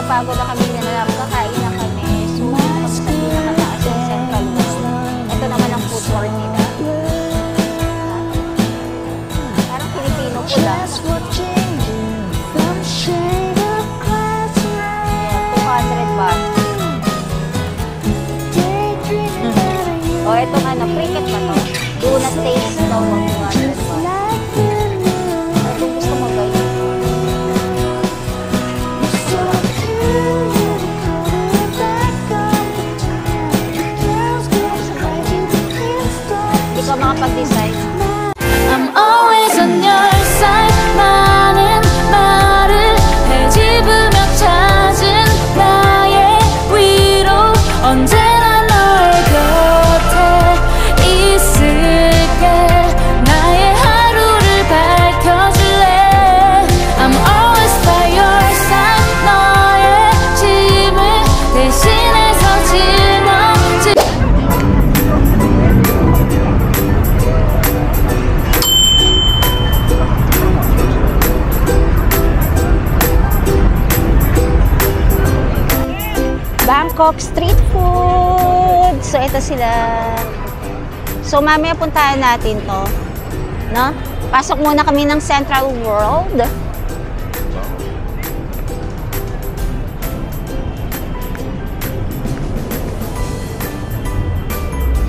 bago na kami ganap, kakain na kami. So, tapos sa pinakataas yung Central World. Ito naman ang food court nila. Parang Pilipino po lang. Ayan, 200 baht. O, itong ano, cricket ba to? Do not taste daw ang 200 baht. Kung gusto mo ba yun? Ikaw makapag-design. I'm always on your side. 많은 말을 헤집으며 찾은 나의 위로 언제나 너의 곁에 있을게. 나의 하루를 밝혀줄래. I'm always by your side. 너의 짐을 대신해서 짊어질. Bangkok street food. So, ito sila. So, mamaya puntahan natin to. No? Pasok muna kami ng Central World.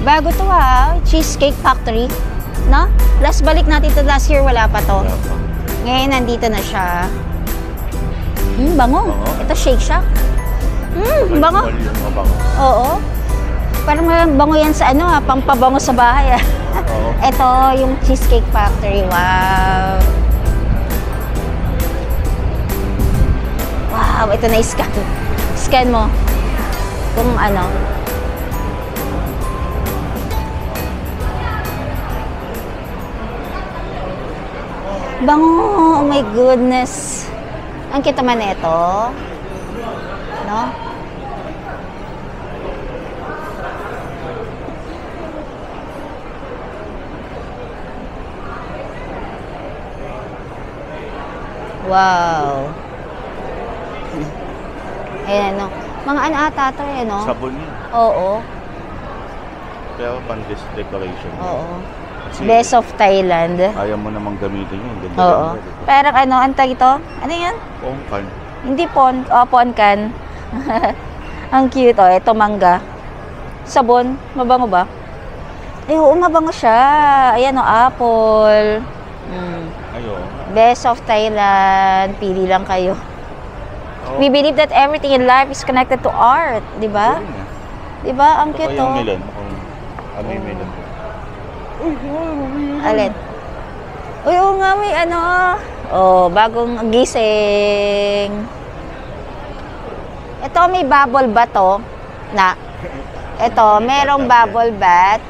Bago to ha. Cheesecake Factory. No? Last balik natin to last year. Wala pa to. Ngayon, nandito na siya. Bango. Ito, Shake Shack. Bango. Oo. Parang bango yan sa ano ha, pampabango sa bahay ha. Ito yung Cheesecake Factory. Wow. Wow, ito na i-scan. Scan mo. Kung ano. Bango. Oh my goodness. Ang kita man ito. No? Wow. Ayan, no? Mga ano ata ito, eh, no? Sabon yun. Oo. Pero pan-decoration. Oo. Best of Thailand. Ayaw mo namang gamitin yun. Oo. Parang ano, antay ito? Ano yan? Pongkan. Hindi pon. Ponkan. Ang cute, oh. Ito, mangga. Sabon. Mabango ba? Ay, oo, mabango siya. Ayan, oh, apple. Ayun. Best of Thailand. Pili lang kayo. Oh. We believe that everything in life is connected to art. Diba? Diba? Ang cute, oh. Melon. Ano yung melon? Alin? Uy, oo nga, may ano. Oh, bagong gising. Ito, may bubble bath, oh. Na. Ito, merong bubble bath.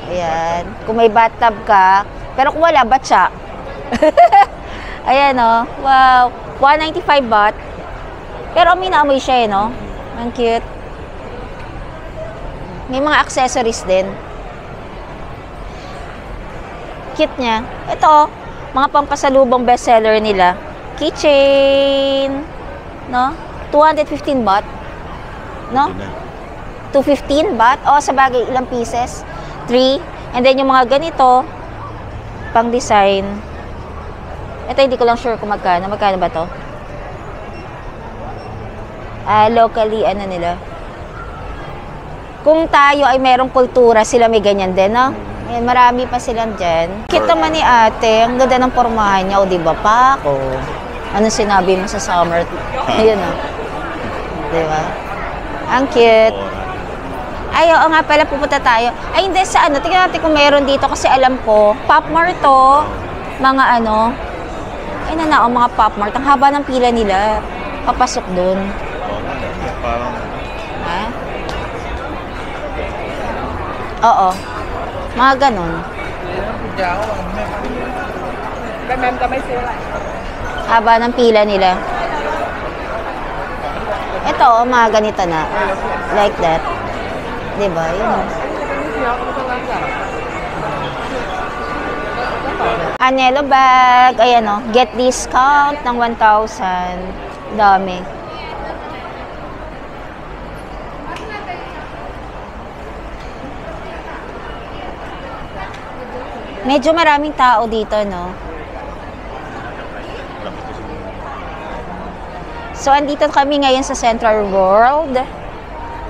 Ayan. Kung may bathtub ka. Pero kung wala, ba't siya? Ayan, oh. Wow. 195 baht. Pero may naamoy siya, eh, no? Ang cute. May mga accessories din. Cute niya. Ito, mga pampasalubong bestseller nila. Keychain. No? 215 baht. No? 215 baht. O, sa bagay, ilang pieces? 3. And then, yung mga ganito, pang design. Ito, hindi ko lang sure kung magkano. Magkano ba to? Locally, ano nila? Kung tayo ay merong kultura, sila may ganyan din, no? Ayan, marami pa silang dyan. Kita man ni ate, ang ganda ng pormahan niya. O, diba pa ako? Anong sinabi mo sa summer? Ayun, o. Diba? Ang cute. Ay, oo nga pala, pupunta tayo. Ay, hindi, sa ano? Tingnan natin kung meron dito kasi alam ko, Pop Mart to. Mga ano. Ay, nanao, mga Pop Mart. Ang haba ng pila nila. Papasok dun. Parang... Ha? Oo. Mga ganon. Haba ng pila nila. Ito, mga ganito na. Like that. Diba? Yun. Anelo bag. Ayan o. Get discount ng 1,000. Dami. Medyo maraming tao dito, no? Marami kasi So, andito kami ngayon sa Central World.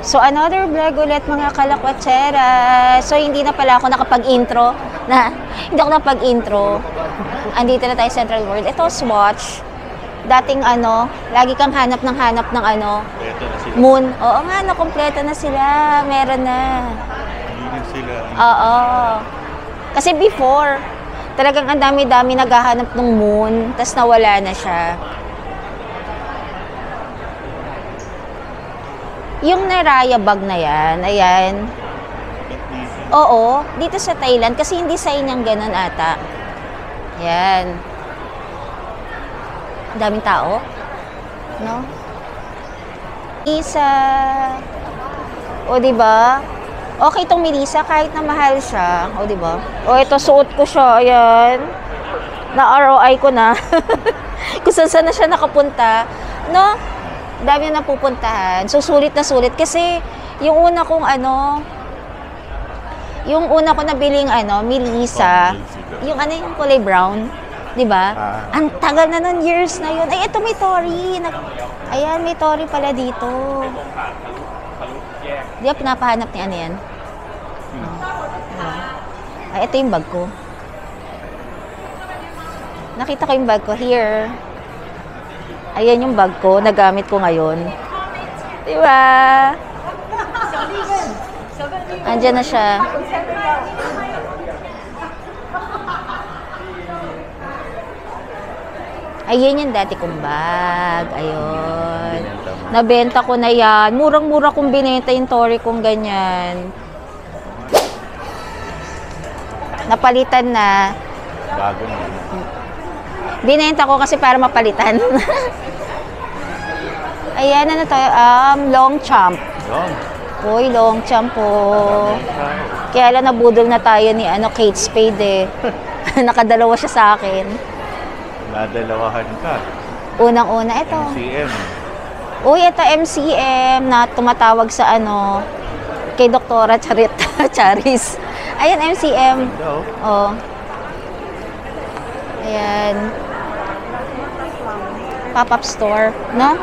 So, another vlog ulit mga kalakwatsera. So, hindi na pala ako nakapag-intro. Hindi ako nakapag-intro. Andito na tayo sa Central World. Ito, Swatch. Dating lagi kang hanap ng Ito na sila. moon. Oo nga, nakompleto na sila. Meron na. Hindi sila. Oo. Kasi before, talagang ang dami-dami naghahanap ng moon, tas nawala na siya. Yung Naraya bag na yan, ayan. Oo, dito sa Thailand, kasi hindi sa inyong ganun ata. Yan. Ang daming tao. No? Isa. O, diba? Okay itong Melissa, kahit na mahal siya. O, diba? O, ito, suot ko siya. Ayan. Na-ROI ko na. Kung saan na siya nakapunta. No? Dami na napupuntahan. So, sulit na sulit. Kasi, yung una kong nabiling Melissa, yung yung kulay brown, di ba? Ang tagal na nun, years na yun. Ay, ito may Tori. Ayan, may Tori pala dito. Di ba pinapahanap ni yan? Ay, ito yung bag ko. Nakita ko yung bag ko. Here. Ayan yung bag ko, nagamit ko ngayon. Diba? Andiyan na siya. Ayun yung dati kong bag. Ayun. Nabenta ko na yan. Murang-mura kong binenta yung Tori kong ganyan. Napalitan na. Bago na. Binenta ko kasi para mapalitan. Ayan, ano to? Long champ. Long. Uy, long champ po. Kaya lang nabudol na tayo ni Kate Spade eh. Nakadalawa siya sa akin. Nadalawahan ka. Unang-una, ito. MCM. Uy, ito MCM na tumatawag sa kay Doktora Charis. Ayan, MCM. Hello. Oh. Ayan. Pop-up store, no?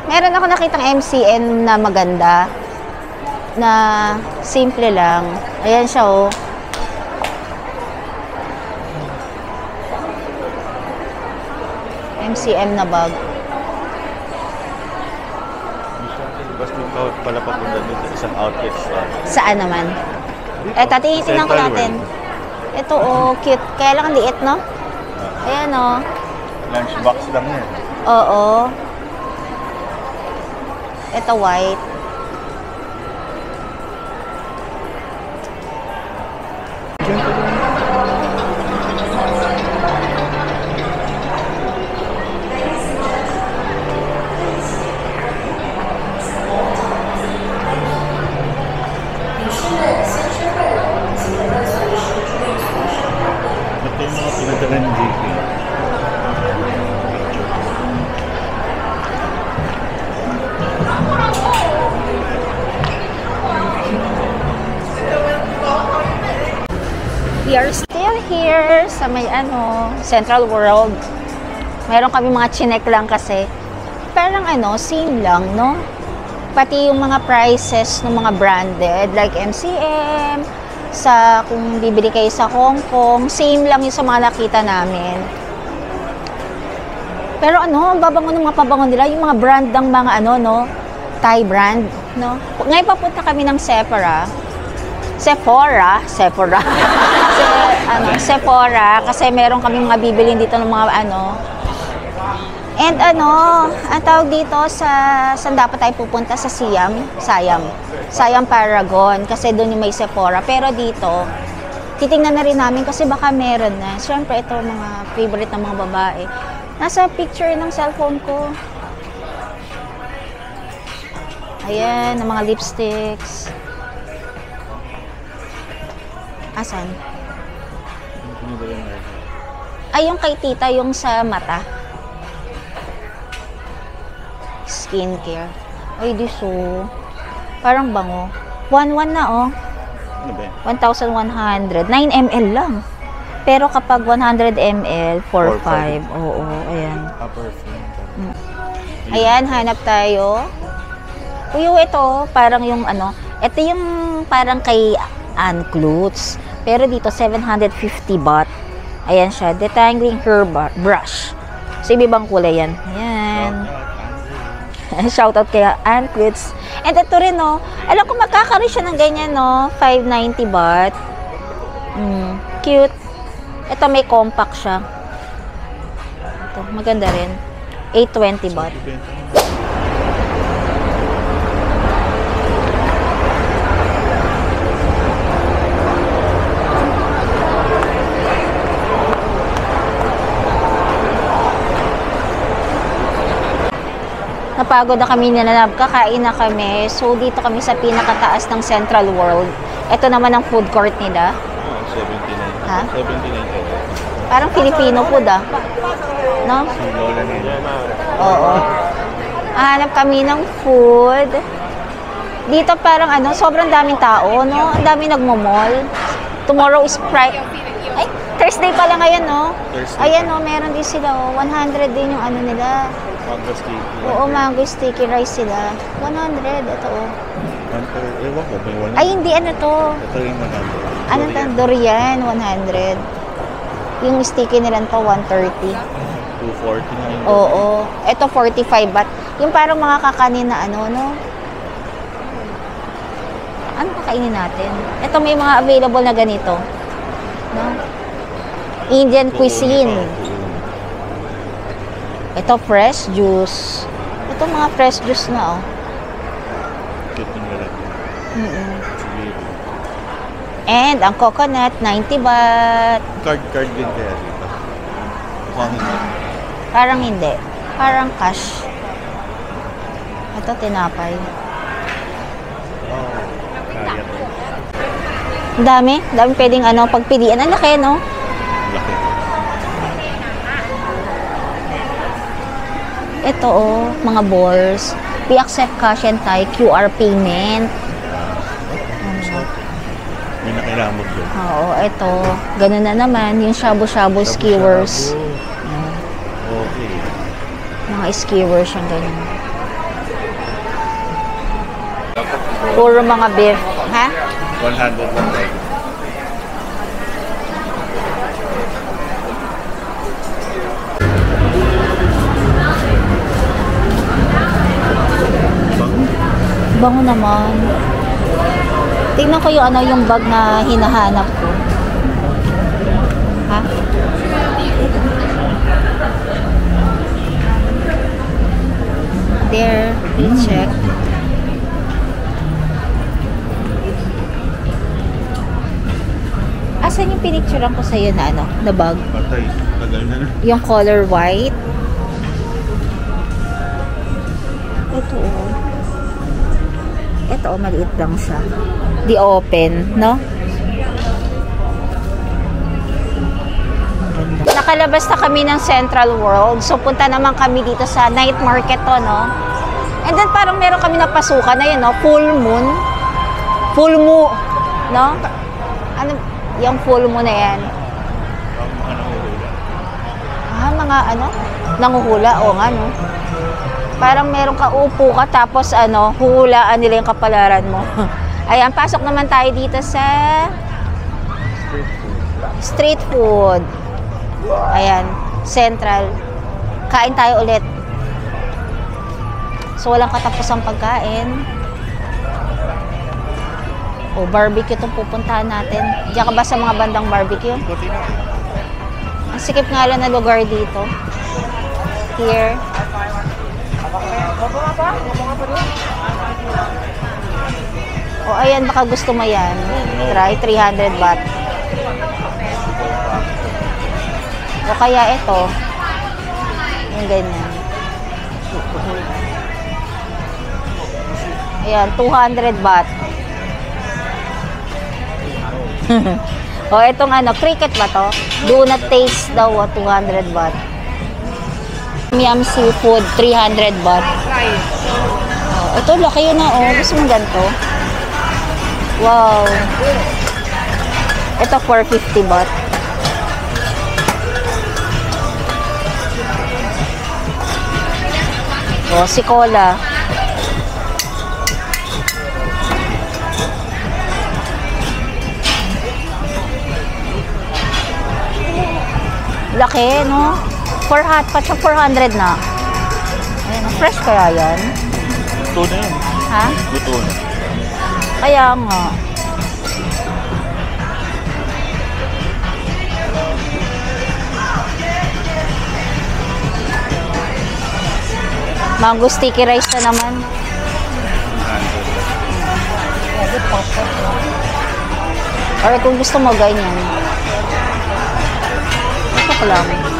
Meron ako nakitang MCM na maganda. Na simple lang. Ayan siya, oh. MCM na bag. Basta ikaw pala papunta dun sa isang outlet store. Saan naman? Eto, tingnan ko Central natin. World. Ito, oh, cute. Kaya lang ang liit, no? Ayan, oh. Lunchbox lang yan. Oo. Ito, white. Ito yung mga pinadala ni JP. We are still here sa may Central World. Meron kami mga chinek lang kasi. Parang same lang, no? Pati yung mga prices ng mga branded like MCM, kung bibili kayo sa Hong Kong, same lang yung sa mga nakita namin. Pero ang babango ng mga pabango nila, yung mga brand ng mga Thai brand, no? Ngayon papunta kami ng Sephora, kasi meron kami mga bibilin dito ng mga And ang tawag dito saan dapat tayo pupunta sa Siam Paragon kasi doon yung may Sephora. Pero dito, titingnan na rin namin kasi baka meron na. Siyempre ito mga favorite ng mga babae. Nasa picture ng cellphone ko. Ayan, ng mga lipsticks. Asan? Ay, yung kay tita, yung sa mata. Skincare. Ay, diso. Parang bango. 1-1 na, oh. Ano ba yan? 1,100. 9 ml lang. Pero kapag 100 ml, 4,500. Oo, ayan. Perfume. Ayan, hanap tayo. Uyo, ito, parang yung ano, ito yung parang kay Ann Klutz. Pero dito, 750 baht. Ayan siya, detangling hair brush. So, ibang kulay yan. Ayan. Shoutout kay Ann Klutz. And ito rin, no, alam ko magkakaroon siya ng ganyan, no, 590 baht. Cute. Ito, may compact siya. Ito, maganda rin. 820 baht. Napagod na kami nananab, kakain na kami. So, dito kami sa pinakataas ng Central World. Ito naman ang food court nila. 79. Ha? 79. Parang Filipino food, ah. No? Lola nila. Oo. Hanap kami ng food. Dito parang ano, sobrang daming tao, no? Ang daming nagmo-mall. Tomorrow is Friday. Ay, Thursday pala ngayon, no? Thursday. Ayan, no, meron din sila, oh. 100 din yung ano nila. Mango sticky. Oo, mango sticky rice sila. 100, ito, oh. Ewan ko, may 100. Ay, hindi, ano to? Ito yung 100. Ano to? Durian, 100. Yung sticky nila to, 130. 240 na yun. Oo. Ito, 45 baht. Yung parang mga kakanin na ano, no? Ano kakainin natin? Ito, may mga available na ganito. No? Indian cuisine. Ito, fresh juice. Ito, mga fresh juice na, oh. Cute yung lalaki. Sige. And, ang coconut, 90 baht. Card din kaya dito. Mukhang hindi. Parang hindi. Parang cash. Ito, tinapay. Oh, kaya to. Ang dami. Ang dami pwedeng ano, pagpilian. Ang laki, no? Laki. Ito, oh, mga balls. We accept cash and Thai QR payment. May nakilamog doon. Oo, ito. Ganun na naman. Yung shabu-shabu skewers. Okay. Mga skewers yung ganyan. Puro mga beef. Ha? 100 lang tayo. Bango naman. Tingnan ko yung ano, yung bag na hinahanap ko. Ha? There, we'll check. Asan yung pinicturean ko sa'yo na ano, na bag? Patay. Tagal na na. Yung color white. Ito, oh. Ito, oh, maliit lang siya. Di open, no? Nakalabas na kami ng Central World. So, punta naman kami dito sa night market to, no? And then, parang meron kami napasukan na yun, no? Full moon. Full moon. No? Ano? Yung full moon na yan. Mga nanguhula. Ah, mga ano? Nanguhula. O nga, no? Parang meron ka upo ka, tapos ano, huhulaan nila yung kapalaran mo. Ayan, pasok naman tayo dito sa street food. Ayan, Central. Kain tayo ulit. So, walang katapusang pagkain. O, barbecue itong pupuntahan natin. Diyan ka ba sa mga bandang barbecue? Puti na. Ang sikip nga lang na lugar dito. Here. O, ayan, baka gusto mo yan. Try, 300 baht. O kaya ito, yung ganyan. Ayan, 200 baht. O, itong ano, cricket ba to? Do not taste daw, 200 baht. Yum seafood, 300 baht. O, ito, laki yun na, oh. Gusto mo ganito? Wow. Ito 450 baht. O, si Cola. Laki, no? 400 na. Ayan, fresh kaya yan? Luto na yan. Ha? Luto na. Kaya nga. Mango sticky rice na naman. Or kung gusto mo ganyan. Ito ko lang.